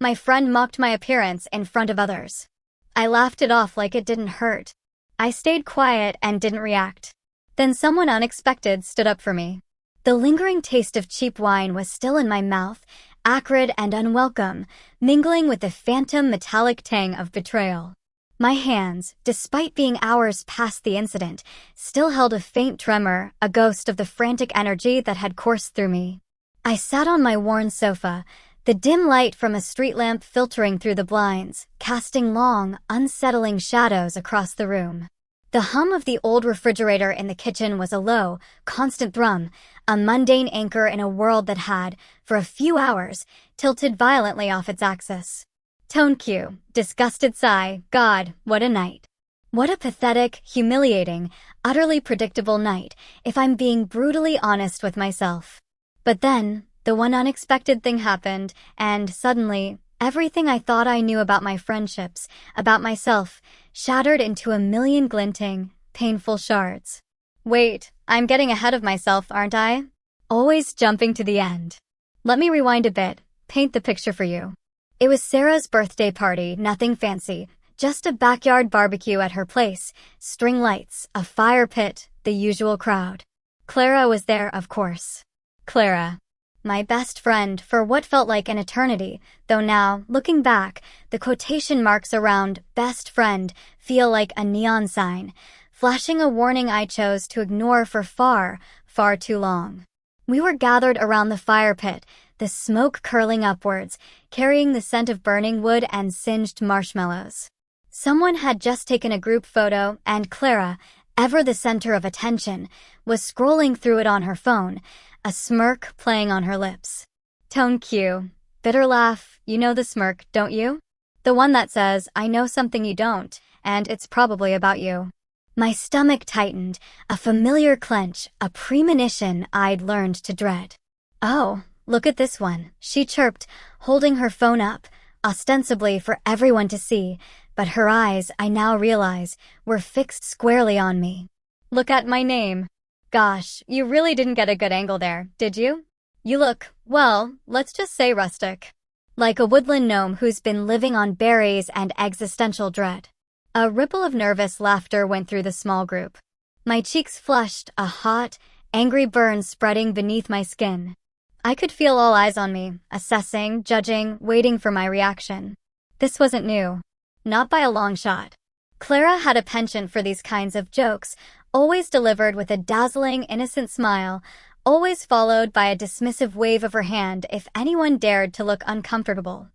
My friend mocked my appearance in front of others. I laughed it off like it didn't hurt. I stayed quiet and didn't react. Then someone unexpected stood up for me. The lingering taste of cheap wine was still in my mouth, acrid and unwelcome, mingling with the phantom metallic tang of betrayal. My hands, despite being hours past the incident, still held a faint tremor, a ghost of the frantic energy that had coursed through me. I sat on my worn sofa, the dim light from a street lamp filtering through the blinds, casting long, unsettling shadows across the room. The hum of the old refrigerator in the kitchen was a low, constant thrum, a mundane anchor in a world that had, for a few hours, tilted violently off its axis. Tone cue, disgusted sigh, God, what a night. What a pathetic, humiliating, utterly predictable night, if I'm being brutally honest with myself. But then, the one unexpected thing happened, and suddenly, everything I thought I knew about my friendships, about myself, shattered into a million glinting, painful shards. Wait, I'm getting ahead of myself, aren't I? Always jumping to the end. Let me rewind a bit, paint the picture for you. It was Sarah's birthday party, nothing fancy, just a backyard barbecue at her place, string lights, a fire pit, the usual crowd. Clara was there, of course. Clara. My best friend for what felt like an eternity, though now, looking back, the quotation marks around best friend feel like a neon sign, flashing a warning I chose to ignore for far, far too long. We were gathered around the fire pit, the smoke curling upwards, carrying the scent of burning wood and singed marshmallows. Someone had just taken a group photo, and Clara, ever the center of attention, was scrolling through it on her phone, a smirk playing on her lips. Tone cue. Bitter laugh, you know the smirk, don't you? The one that says, I know something you don't, and it's probably about you. My stomach tightened, a familiar clench, a premonition I'd learned to dread. Oh, look at this one, she chirped, holding her phone up, ostensibly for everyone to see, but her eyes, I now realize, were fixed squarely on me. Look at my name. Gosh, you really didn't get a good angle there, did you? You look, well, let's just say rustic. Like a woodland gnome who's been living on berries and existential dread. A ripple of nervous laughter went through the small group. My cheeks flushed, a hot, angry burn spreading beneath my skin. I could feel all eyes on me, assessing, judging, waiting for my reaction. This wasn't new. Not by a long shot. Clara had a penchant for these kinds of jokes, always delivered with a dazzling, innocent smile, always followed by a dismissive wave of her hand if anyone dared to look uncomfortable.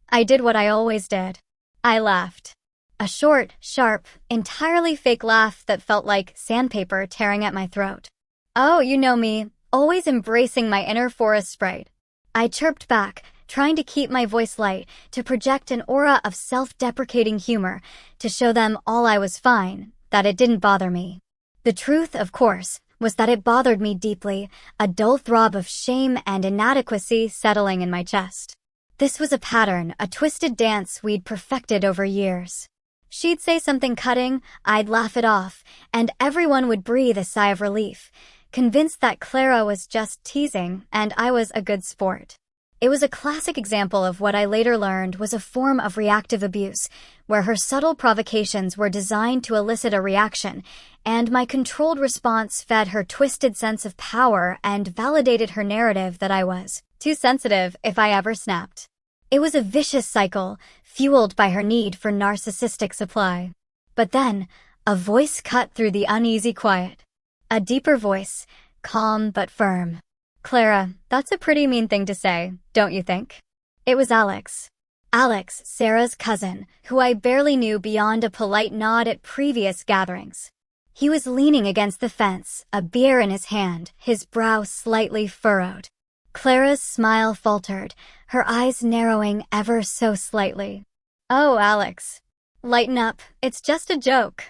I did what I always did. I laughed. A short, sharp, entirely fake laugh that felt like sandpaper tearing at my throat. Oh, you know me, always embracing my inner forest sprite. I chirped back, trying to keep my voice light, to project an aura of self-deprecating humor, to show them all I was fine, that it didn't bother me. The truth, of course, was that it bothered me deeply, a dull throb of shame and inadequacy settling in my chest. This was a pattern, a twisted dance we'd perfected over years. She'd say something cutting, I'd laugh it off, and everyone would breathe a sigh of relief, convinced that Clara was just teasing and I was a good sport. It was a classic example of what I later learned was a form of reactive abuse, where her subtle provocations were designed to elicit a reaction, and my controlled response fed her twisted sense of power and validated her narrative that I was too sensitive if I ever snapped. It was a vicious cycle, fueled by her need for narcissistic supply. But then, a voice cut through the uneasy quiet. A deeper voice, calm but firm. Clara, that's a pretty mean thing to say, don't you think? It was Alex. Alex, Sarah's cousin, who I barely knew beyond a polite nod at previous gatherings. He was leaning against the fence, a beer in his hand, his brow slightly furrowed. Clara's smile faltered, her eyes narrowing ever so slightly. Oh, Alex. Lighten up, it's just a joke.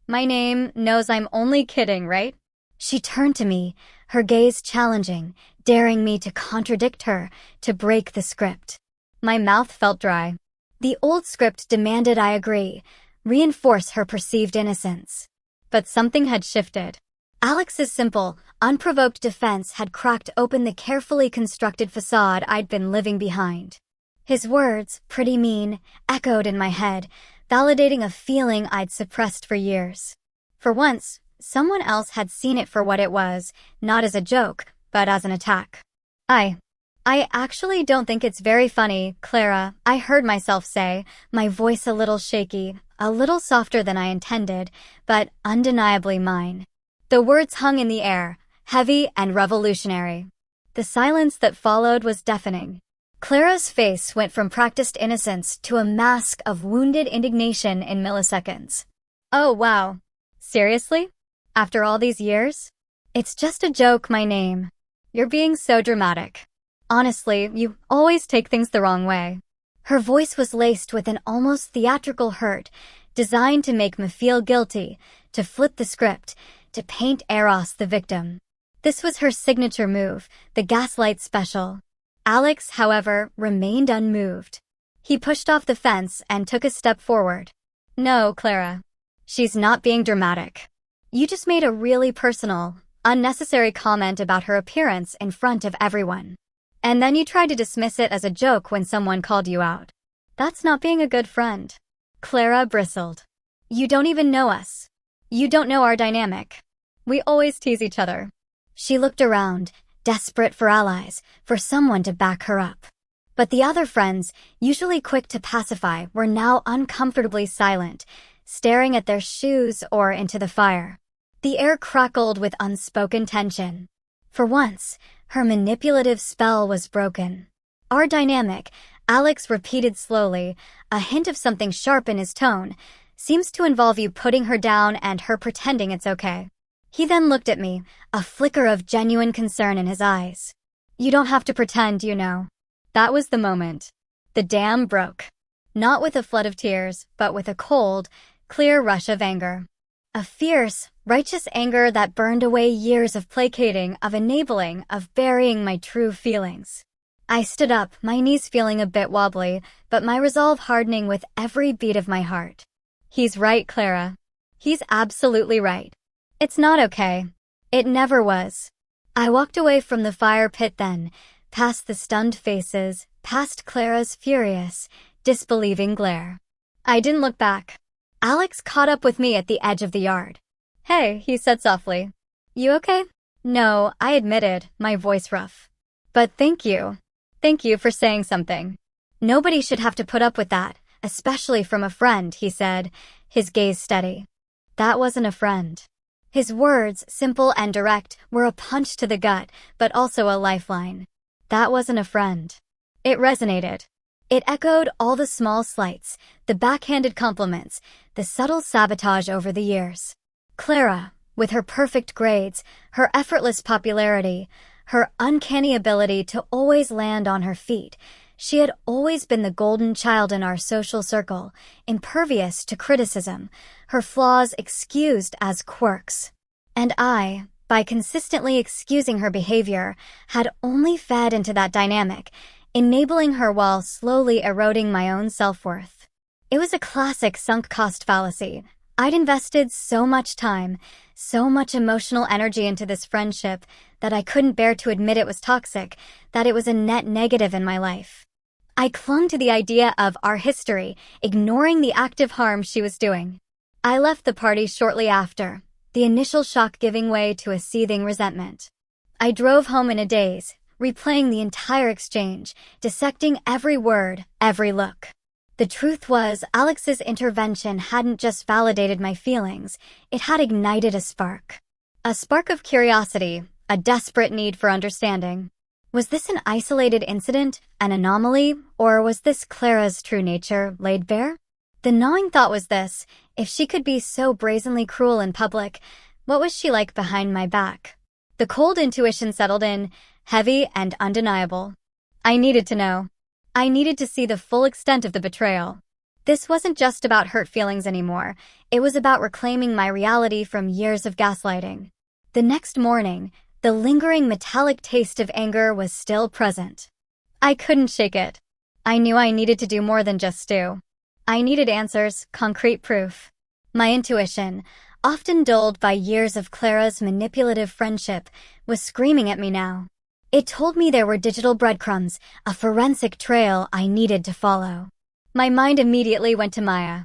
My name knows I'm only kidding, right? She turned to me, her gaze challenging, daring me to contradict her, to break the script. My mouth felt dry. The old script demanded I agree, reinforce her perceived innocence. But something had shifted. Alex's simple, unprovoked defense had cracked open the carefully constructed facade I'd been living behind. His words, pretty mean, echoed in my head, validating a feeling I'd suppressed for years. For once, someone else had seen it for what it was, not as a joke, but as an attack. I actually don't think it's very funny, Clara, I heard myself say, my voice a little shaky, a little softer than I intended, but undeniably mine. The words hung in the air, heavy and revolutionary. The silence that followed was deafening. Clara's face went from practiced innocence to a mask of wounded indignation in milliseconds. Oh wow. Seriously? After all these years? It's just a joke, my name. You're being so dramatic. Honestly, you always take things the wrong way. Her voice was laced with an almost theatrical hurt, designed to make me feel guilty, to flip the script, to paint Eros the victim. This was her signature move, the gaslight special. Alex, however, remained unmoved. He pushed off the fence and took a step forward. No, Clara. She's not being dramatic. You just made a really personal, unnecessary comment about her appearance in front of everyone. And then you tried to dismiss it as a joke when someone called you out. That's not being a good friend. Clara bristled. You don't even know us. You don't know our dynamic. We always tease each other. She looked around, desperate for allies, for someone to back her up. But the other friends, usually quick to pacify, were now uncomfortably silent, staring at their shoes or into the fire. The air crackled with unspoken tension. For once, her manipulative spell was broken. Our dynamic, Alex repeated slowly, a hint of something sharp in his tone, seems to involve you putting her down and her pretending it's okay. He then looked at me, a flicker of genuine concern in his eyes. You don't have to pretend, you know. That was the moment. The dam broke. Not with a flood of tears, but with a cold, clear rush of anger. A fierce, righteous anger that burned away years of placating, of enabling, of burying my true feelings. I stood up, my knees feeling a bit wobbly, but my resolve hardening with every beat of my heart. He's right, Clara. He's absolutely right. It's not okay. It never was. I walked away from the fire pit then, past the stunned faces, past Clara's furious, disbelieving glare. I didn't look back. Alex caught up with me at the edge of the yard. Hey, he said softly. You okay? No, I admitted, my voice rough. But thank you. Thank you for saying something. Nobody should have to put up with that, especially from a friend, he said, his gaze steady. That wasn't a friend. His words, simple and direct, were a punch to the gut, but also a lifeline. That wasn't a friend. It resonated. It echoed all the small slights, the backhanded compliments, the subtle sabotage over the years. Clara, with her perfect grades, her effortless popularity, her uncanny ability to always land on her feet, she had always been the golden child in our social circle, impervious to criticism, her flaws excused as quirks. And I, by consistently excusing her behavior, had only fed into that dynamic, enabling her while slowly eroding my own self-worth. It was a classic sunk cost fallacy. I'd invested so much time, so much emotional energy into this friendship that I couldn't bear to admit it was toxic, that it was a net negative in my life. I clung to the idea of our history, ignoring the active harm she was doing. I left the party shortly after, the initial shock giving way to a seething resentment. I drove home in a daze, replaying the entire exchange, dissecting every word, every look. The truth was, Alex's intervention hadn't just validated my feelings, it had ignited a spark. A spark of curiosity, a desperate need for understanding. Was this an isolated incident, an anomaly, or was this Clara's true nature laid bare? The gnawing thought was this: if she could be so brazenly cruel in public, what was she like behind my back? The cold intuition settled in, heavy and undeniable. I needed to know. I needed to see the full extent of the betrayal. This wasn't just about hurt feelings anymore. It was about reclaiming my reality from years of gaslighting. The next morning, the lingering metallic taste of anger was still present. I couldn't shake it. I knew I needed to do more than just stew. I needed answers, concrete proof. My intuition, often dulled by years of Clara's manipulative friendship, was screaming at me now. It told me there were digital breadcrumbs, a forensic trail I needed to follow. My mind immediately went to Maya.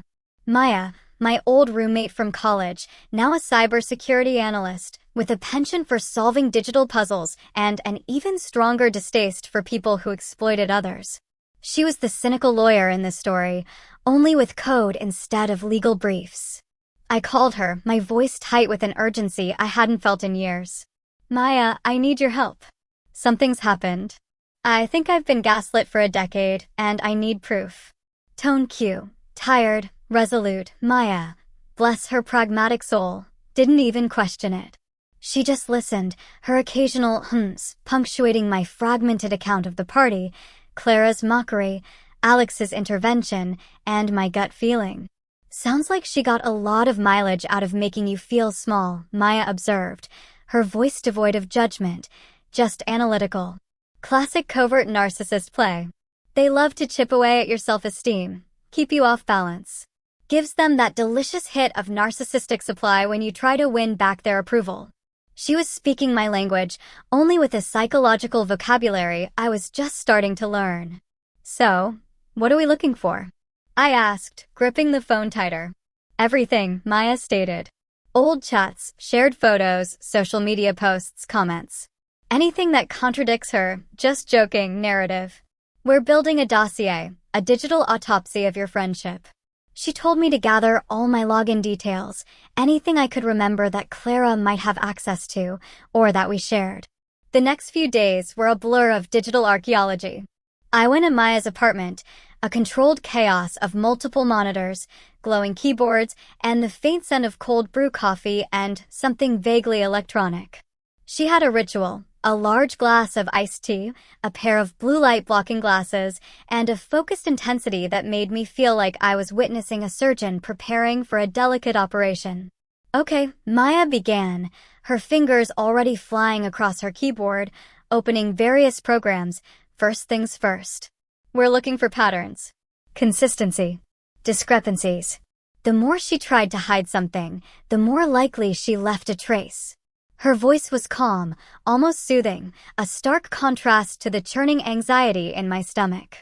Maya, my old roommate from college, now a cybersecurity analyst, with a penchant for solving digital puzzles and an even stronger distaste for people who exploited others. She was the cynical lawyer in this story, only with code instead of legal briefs. I called her, my voice tight with an urgency I hadn't felt in years. Maya, I need your help. Something's happened. I think I've been gaslit for a decade, and I need proof. Tone Q. Tired, resolute, Maya, bless her pragmatic soul, didn't even question it. She just listened, her occasional hms punctuating my fragmented account of the party, Clara's mockery, Alex's intervention, and my gut feeling. Sounds like she got a lot of mileage out of making you feel small, Maya observed, her voice devoid of judgment, just analytical. Classic covert narcissist play. They love to chip away at your self-esteem, keep you off balance. Gives them that delicious hit of narcissistic supply when you try to win back their approval. She was speaking my language, only with a psychological vocabulary I was just starting to learn. So, what are we looking for? I asked, gripping the phone tighter. Everything, Maya stated. Old chats, shared photos, social media posts, comments. Anything that contradicts her, just joking, narrative. We're building a dossier, a digital autopsy of your friendship. She told me to gather all my login details, anything I could remember that Clara might have access to, or that we shared. The next few days were a blur of digital archaeology. I went in Maya's apartment, a controlled chaos of multiple monitors, glowing keyboards, and the faint scent of cold brew coffee and something vaguely electronic. She had a ritual. A large glass of iced tea, a pair of blue light blocking glasses, and a focused intensity that made me feel like I was witnessing a surgeon preparing for a delicate operation. Okay, Maya began, her fingers already flying across her keyboard, opening various programs. First things first. We're looking for patterns. Consistency. Discrepancies. The more she tried to hide something, the more likely she left a trace. Her voice was calm, almost soothing, a stark contrast to the churning anxiety in my stomach.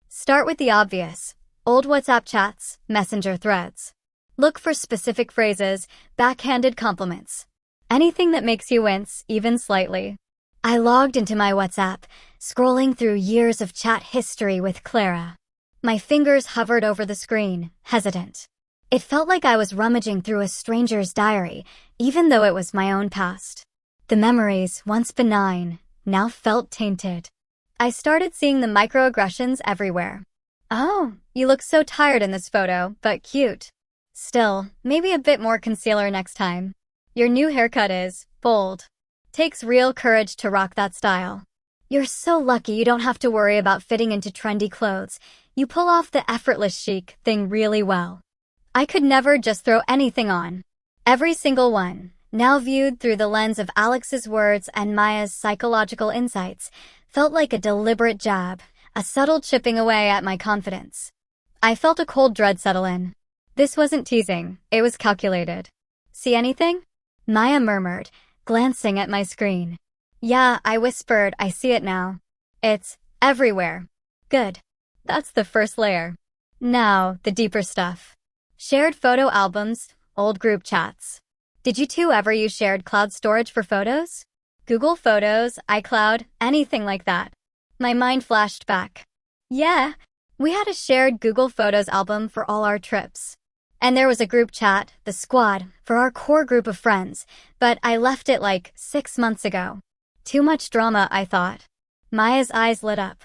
Start with the obvious. Old WhatsApp chats, messenger threads. Look for specific phrases, backhanded compliments. Anything that makes you wince, even slightly. I logged into my WhatsApp, scrolling through years of chat history with Clara. My fingers hovered over the screen, hesitant. It felt like I was rummaging through a stranger's diary, even though it was my own past. The memories, once benign, now felt tainted. I started seeing the microaggressions everywhere. Oh, you look so tired in this photo, but cute. Still, maybe a bit more concealer next time. Your new haircut is bold. Takes real courage to rock that style. You're so lucky you don't have to worry about fitting into trendy clothes. You pull off the effortless chic thing really well. I could never just throw anything on. Every single one, now viewed through the lens of Alex's words and Maya's psychological insights, felt like a deliberate jab, a subtle chipping away at my confidence. I felt a cold dread settle in. This wasn't teasing, it was calculated. See anything? Maya murmured, glancing at my screen. Yeah, I whispered, I see it now. It's everywhere. Good. That's the first layer. Now, the deeper stuff. Shared photo albums, old group chats. Did you two ever use shared cloud storage for photos? Google Photos, iCloud, anything like that. My mind flashed back. Yeah, we had a shared Google Photos album for all our trips. And there was a group chat, the squad, for our core group of friends, but I left it like 6 months ago. Too much drama, I thought. Maya's eyes lit up.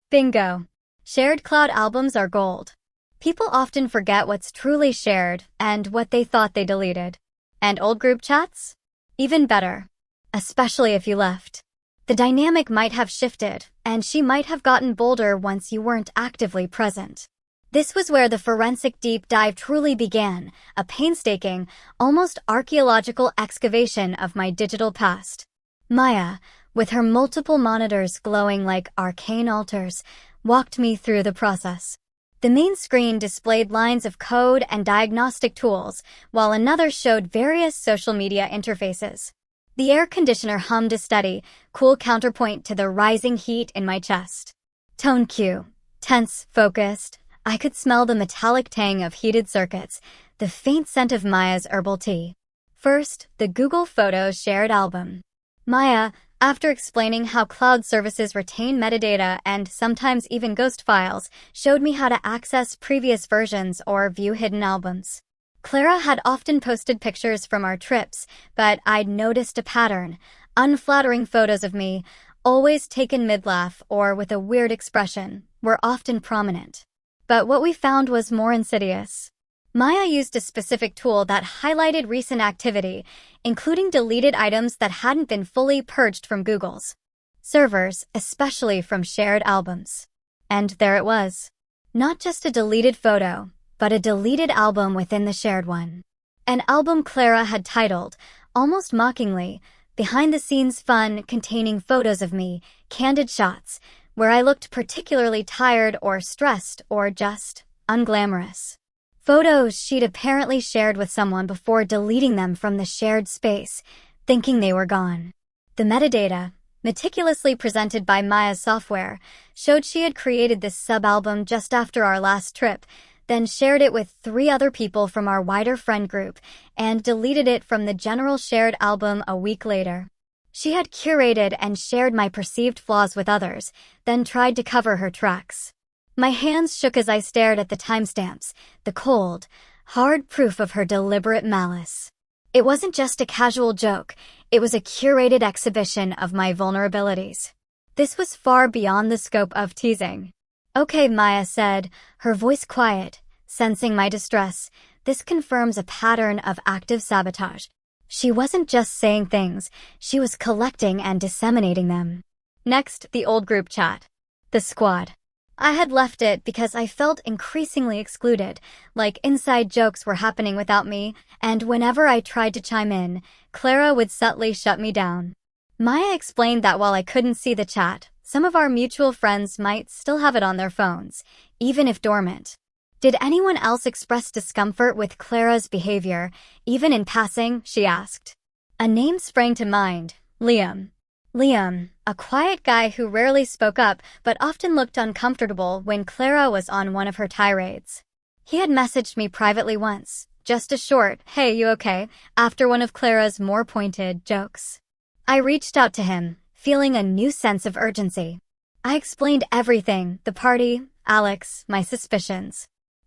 Bingo. Shared cloud albums are gold. People often forget what's truly shared and what they thought they deleted. And old group chats? Even better. Especially if you left. The dynamic might have shifted, and she might have gotten bolder once you weren't actively present. This was where the forensic deep dive truly began, a painstaking, almost archaeological excavation of my digital past. Maya, with her multiple monitors glowing like arcane altars, walked me through the process. The main screen displayed lines of code and diagnostic tools, while another showed various social media interfaces. The air conditioner hummed a steady, cool counterpoint to the rising heat in my chest. Tone cue. Tense, focused. I could smell the metallic tang of heated circuits, the faint scent of Maya's herbal tea. First, the Google Photos shared album. Maya, after explaining how cloud services retain metadata and sometimes even ghost files, showed me how to access previous versions or view hidden albums. Clara had often posted pictures from our trips, but I'd noticed a pattern. Unflattering photos of me, always taken mid-laugh or with a weird expression, were often prominent. But what we found was more insidious. Maya used a specific tool that highlighted recent activity, including deleted items that hadn't been fully purged from Google's servers, especially from shared albums. And there it was. Not just a deleted photo, but a deleted album within the shared one. An album Clara had titled, almost mockingly, Behind the Scenes Fun, containing photos of me, candid shots, where I looked particularly tired or stressed or just unglamorous. Photos she'd apparently shared with someone before deleting them from the shared space, thinking they were gone. The metadata, meticulously presented by Maya's software, showed she had created this sub-album just after our last trip, then shared it with 3 other people from our wider friend group, and deleted it from the general shared album a week later. She had curated and shared my perceived flaws with others, then tried to cover her tracks. My hands shook as I stared at the timestamps, the cold, hard proof of her deliberate malice. It wasn't just a casual joke, it was a curated exhibition of my vulnerabilities. This was far beyond the scope of teasing. Okay, Maya said, her voice quiet, sensing my distress. This confirms a pattern of active sabotage. She wasn't just saying things, she was collecting and disseminating them. Next, the old group chat. The squad. I had left it because I felt increasingly excluded, like inside jokes were happening without me, and whenever I tried to chime in, Clara would subtly shut me down. Maya explained that while I couldn't see the chat, some of our mutual friends might still have it on their phones, even if dormant. Did anyone else express discomfort with Clara's behavior, even in passing, she asked. A name sprang to mind, Liam. Liam, a quiet guy who rarely spoke up but often looked uncomfortable when Clara was on one of her tirades. He had messaged me privately once, just a short, "Hey, you okay?" after one of Clara's more pointed jokes. I reached out to him, feeling a new sense of urgency. I explained everything, the party, Alex, my suspicions.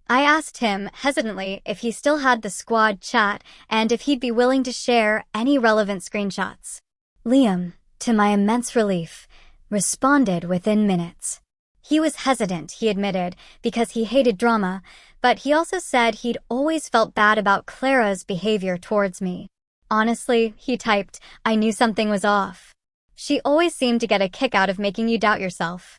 I asked him, hesitantly, if he still had the squad chat and if he'd be willing to share any relevant screenshots. Liam, to my immense relief, responded within minutes. He was hesitant, he admitted, because he hated drama, but he also said he'd always felt bad about Clara's behavior towards me. Honestly, he typed, I knew something was off. She always seemed to get a kick out of making you doubt yourself.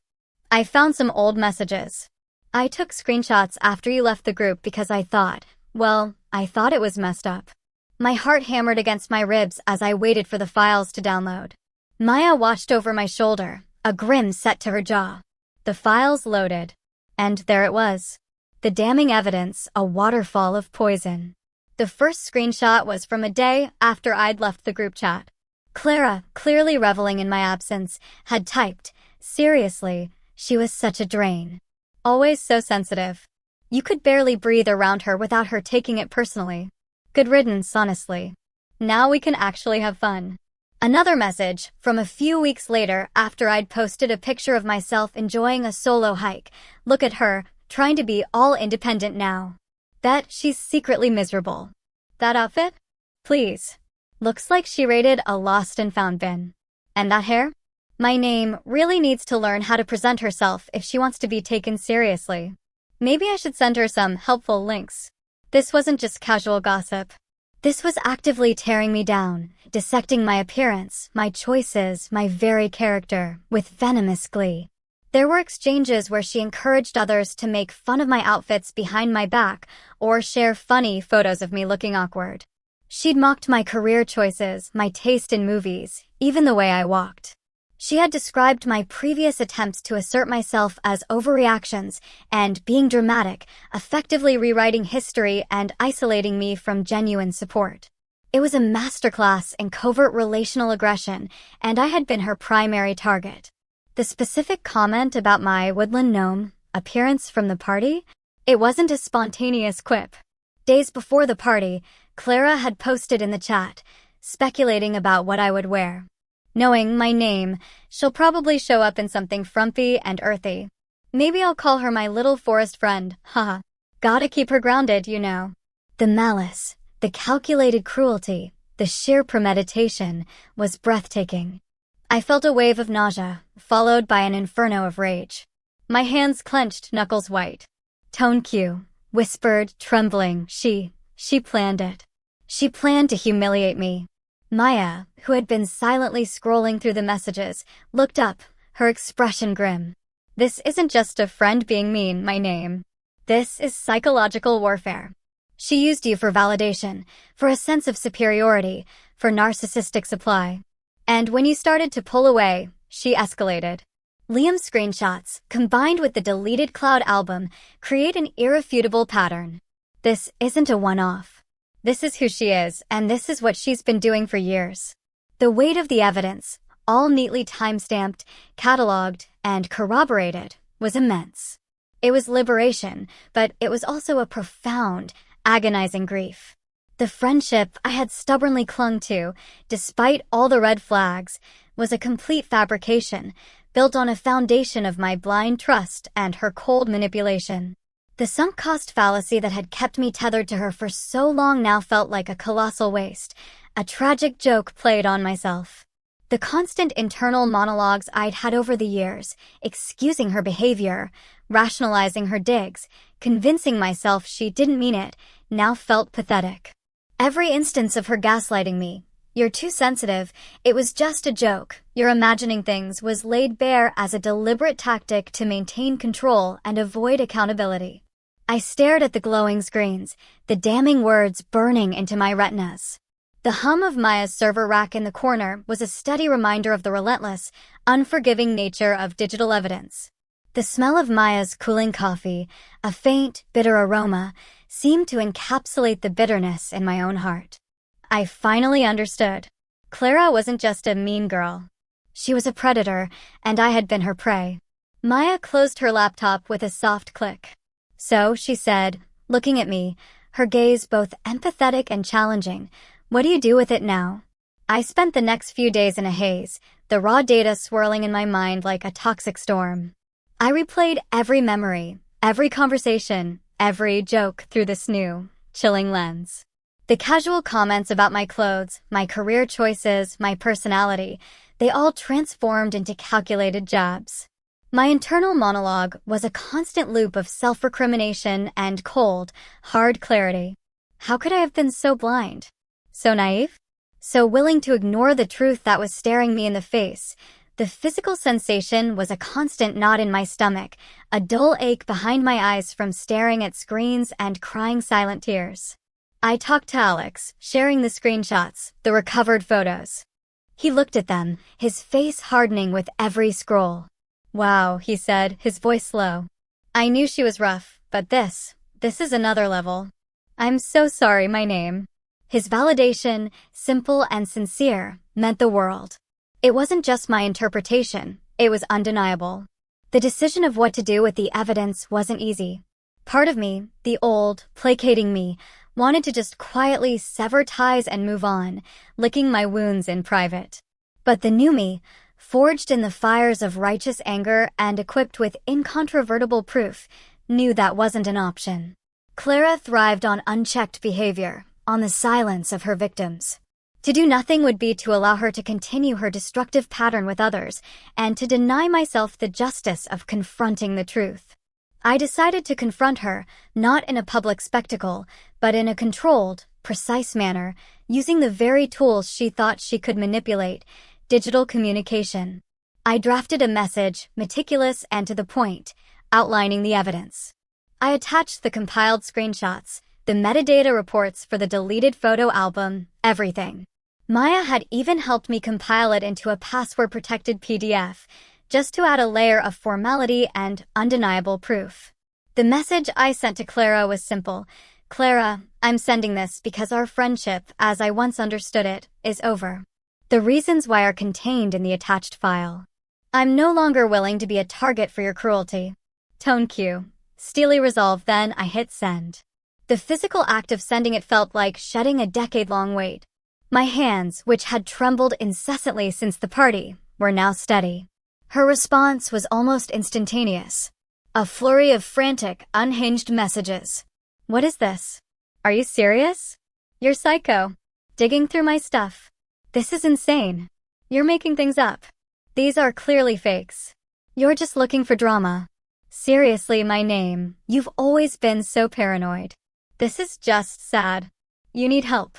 I found some old messages. I took screenshots after you left the group because I thought it was messed up. My heart hammered against my ribs as I waited for the files to download. Maya watched over my shoulder, a grin set to her jaw. The files loaded. And there it was. The damning evidence, a waterfall of poison. The first screenshot was from a day after I'd left the group chat. Clara, clearly reveling in my absence, had typed, seriously, she was such a drain. Always so sensitive. You could barely breathe around her without her taking it personally. Good riddance, honestly. Now we can actually have fun. Another message, from a few weeks later after I'd posted a picture of myself enjoying a solo hike. Look at her, trying to be all independent now. Bet she's secretly miserable. That outfit? Please. Looks like she raided a lost and found bin. And that hair? My name really needs to learn how to present herself if she wants to be taken seriously. Maybe I should send her some helpful links. This wasn't just casual gossip. This was actively tearing me down, dissecting my appearance, my choices, my very character, with venomous glee. There were exchanges where she encouraged others to make fun of my outfits behind my back or share funny photos of me looking awkward. She'd mocked my career choices, my taste in movies, even the way I walked. She had described my previous attempts to assert myself as overreactions and being dramatic, effectively rewriting history and isolating me from genuine support. It was a masterclass in covert relational aggression, and I had been her primary target. The specific comment about my woodland gnome appearance from the party? It wasn't a spontaneous quip. Days before the party, Clara had posted in the chat, speculating about what I would wear. Knowing my name, she'll probably show up in something frumpy and earthy. Maybe I'll call her my little forest friend, haha. Gotta keep her grounded, you know. The malice, the calculated cruelty, the sheer premeditation was breathtaking. I felt a wave of nausea, followed by an inferno of rage. My hands clenched, knuckles white. Tone cue, whispered, trembling, she planned it. She planned to humiliate me. Maya, who had been silently scrolling through the messages, looked up, her expression grim. This isn't just a friend being mean, my name. This is psychological warfare. She used you for validation, for a sense of superiority, for narcissistic supply. And when you started to pull away, she escalated. Liam's screenshots, combined with the deleted Cloud album, create an irrefutable pattern. This isn't a one-off. This is who she is, and this is what she's been doing for years. The weight of the evidence, all neatly time-stamped, cataloged, and corroborated, was immense. It was liberation, but it was also a profound, agonizing grief. The friendship I had stubbornly clung to, despite all the red flags, was a complete fabrication, built on a foundation of my blind trust and her cold manipulation. The sunk cost fallacy that had kept me tethered to her for so long now felt like a colossal waste, a tragic joke played on myself. The constant internal monologues I'd had over the years, excusing her behavior, rationalizing her digs, convincing myself she didn't mean it, now felt pathetic. Every instance of her gaslighting me, "You're too sensitive, it was just a joke, you're imagining things," was laid bare as a deliberate tactic to maintain control and avoid accountability. I stared at the glowing screens, the damning words burning into my retinas. The hum of Maya's server rack in the corner was a steady reminder of the relentless, unforgiving nature of digital evidence. The smell of Maya's cooling coffee, a faint, bitter aroma, seemed to encapsulate the bitterness in my own heart. I finally understood. Clara wasn't just a mean girl. She was a predator, and I had been her prey. Maya closed her laptop with a soft click. "So," she said, looking at me, her gaze both empathetic and challenging, "what do you do with it now?" I spent the next few days in a haze, the raw data swirling in my mind like a toxic storm. I replayed every memory, every conversation, every joke through this new, chilling lens. The casual comments about my clothes, my career choices, my personality, they all transformed into calculated jabs. My internal monologue was a constant loop of self-recrimination and cold, hard clarity. How could I have been so blind? So naive? So willing to ignore the truth that was staring me in the face? The physical sensation was a constant knot in my stomach, a dull ache behind my eyes from staring at screens and crying silent tears. I talked to Alex, sharing the screenshots, the recovered photos. He looked at them, his face hardening with every scroll. "Wow," he said, his voice low. "I knew she was rough, but this is another level. I'm so sorry, my name." His validation, simple and sincere, meant the world. It wasn't just my interpretation, it was undeniable. The decision of what to do with the evidence wasn't easy. Part of me, the old, placating me, wanted to just quietly sever ties and move on, licking my wounds in private. But the new me, forged in the fires of righteous anger and equipped with incontrovertible proof, knew that wasn't an option. Clara thrived on unchecked behavior, on the silence of her victims. To do nothing would be to allow her to continue her destructive pattern with others, and to deny myself the justice of confronting the truth. I decided to confront her, not in a public spectacle, but in a controlled, precise manner, using the very tools she thought she could manipulate: digital communication. I drafted a message, meticulous and to the point, outlining the evidence. I attached the compiled screenshots, the metadata reports for the deleted photo album, everything. Maya had even helped me compile it into a password-protected PDF, just to add a layer of formality and undeniable proof. The message I sent to Clara was simple. "Clara, I'm sending this because our friendship, as I once understood it, is over. The reasons why are contained in the attached file. I'm no longer willing to be a target for your cruelty. Tone Q. Steely resolve, then I hit send. The physical act of sending it felt like shedding a decade-long weight. My hands, which had trembled incessantly since the party, were now steady. Her response was almost instantaneous. A flurry of frantic, unhinged messages. What is this? Are you serious? You're psycho. Digging through my stuff. This is insane. You're making things up. These are clearly fakes. You're just looking for drama. Seriously, my name. You've always been so paranoid. This is just sad. You need help.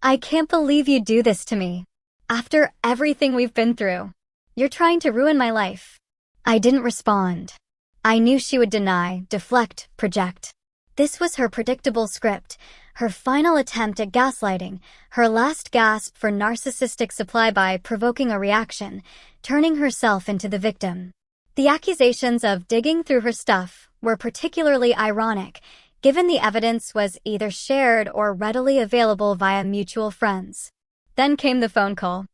I can't believe you do this to me. After everything we've been through. You're trying to ruin my life. I didn't respond. I knew she would deny, deflect, project. This was her predictable script, her final attempt at gaslighting, her last gasp for narcissistic supply by provoking a reaction, turning herself into the victim. The accusations of digging through her stuff were particularly ironic, given the evidence was either shared or readily available via mutual friends. Then came the phone call.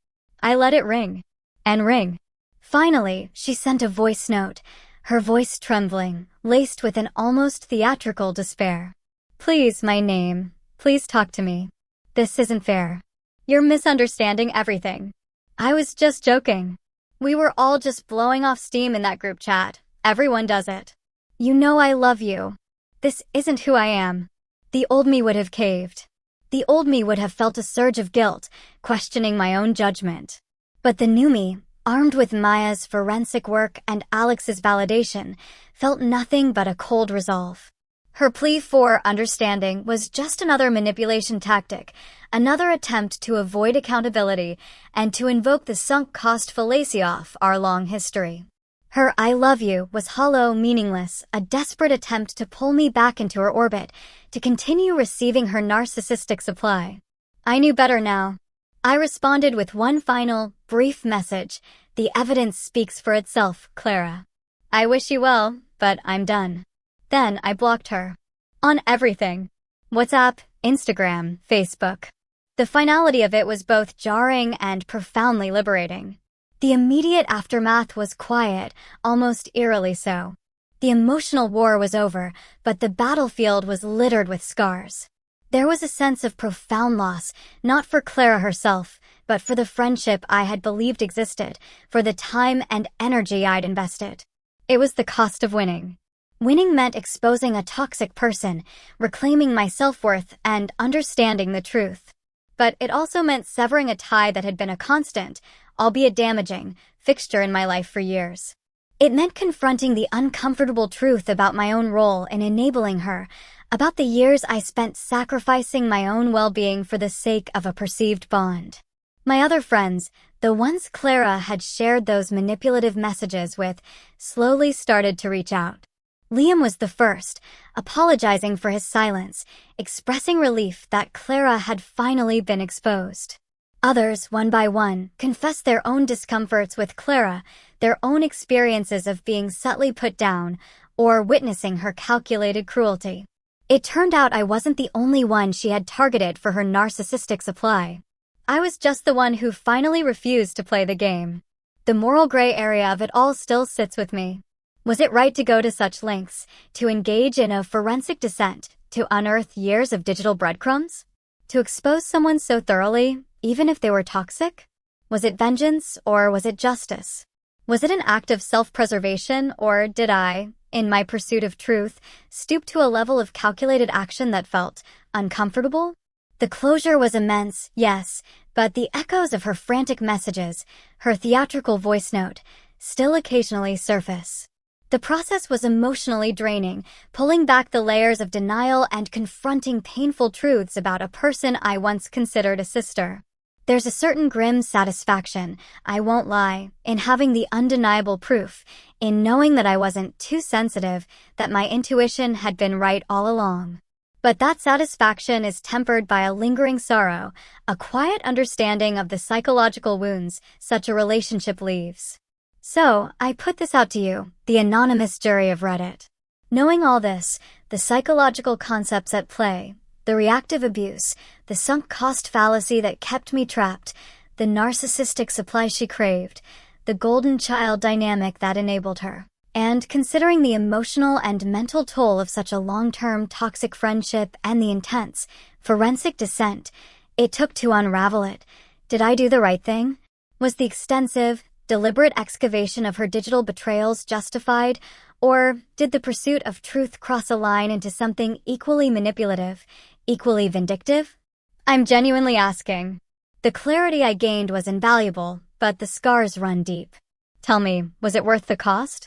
I let it ring. And ring. Finally, she sent a voice note, her voice trembling, laced with an almost theatrical despair. Please, my name. Please talk to me. This isn't fair. You're misunderstanding everything. I was just joking. We were all just blowing off steam in that group chat. Everyone does it. You know I love you. This isn't who I am. The old me would have caved. The old me would have felt a surge of guilt, questioning my own judgment. But the new me, armed with Maya's forensic work and Alex's validation, felt nothing but a cold resolve. Her plea for understanding was just another manipulation tactic, another attempt to avoid accountability and to invoke the sunk cost fallacy of our long history. Her I love you was hollow, meaningless, a desperate attempt to pull me back into her orbit, to continue receiving her narcissistic supply. I knew better now. I responded with one final, brief message. The evidence speaks for itself, Clara. I wish you well, but I'm done. Then I blocked her. On everything. WhatsApp, Instagram, Facebook. The finality of it was both jarring and profoundly liberating. The immediate aftermath was quiet, almost eerily so. The emotional war was over, but the battlefield was littered with scars. There was a sense of profound loss, not for Clara herself, but for the friendship I had believed existed, for the time and energy I'd invested. It was the cost of winning. Winning meant exposing a toxic person, reclaiming my self-worth, and understanding the truth. But it also meant severing a tie that had been a constant, albeit damaging, fixture in my life for years. It meant confronting the uncomfortable truth about my own role in enabling her, about the years I spent sacrificing my own well-being for the sake of a perceived bond. My other friends, the ones Clara had shared those manipulative messages with, slowly started to reach out. Liam was the first, apologizing for his silence, expressing relief that Clara had finally been exposed. Others, one by one, confessed their own discomforts with Clara, their own experiences of being subtly put down, or witnessing her calculated cruelty. It turned out I wasn't the only one she had targeted for her narcissistic supply. I was just the one who finally refused to play the game. The moral gray area of it all still sits with me. Was it right to go to such lengths, to engage in a forensic descent, to unearth years of digital breadcrumbs? To expose someone so thoroughly, even if they were toxic? Was it vengeance, or was it justice? Was it an act of self-preservation, or did I, in my pursuit of truth, stoop to a level of calculated action that felt uncomfortable? The closure was immense, yes, but the echoes of her frantic messages, her theatrical voice note, still occasionally surface. The process was emotionally draining, pulling back the layers of denial and confronting painful truths about a person I once considered a sister. There's a certain grim satisfaction, I won't lie, in having the undeniable proof, in knowing that I wasn't too sensitive, that my intuition had been right all along. But that satisfaction is tempered by a lingering sorrow, a quiet understanding of the psychological wounds such a relationship leaves. So, I put this out to you, the anonymous jury of Reddit. Knowing all this, the psychological concepts at play, The reactive abuse, the sunk cost fallacy that kept me trapped, the narcissistic supply she craved, the golden child dynamic that enabled her. And considering the emotional and mental toll of such a long-term toxic friendship and the intense, forensic descent it took to unravel it, did I do the right thing? Was the extensive, deliberate excavation of her digital betrayals justified, or did the pursuit of truth cross a line into something equally manipulative, equally vindictive? I'm genuinely asking. The clarity I gained was invaluable, but the scars run deep. Tell me, was it worth the cost?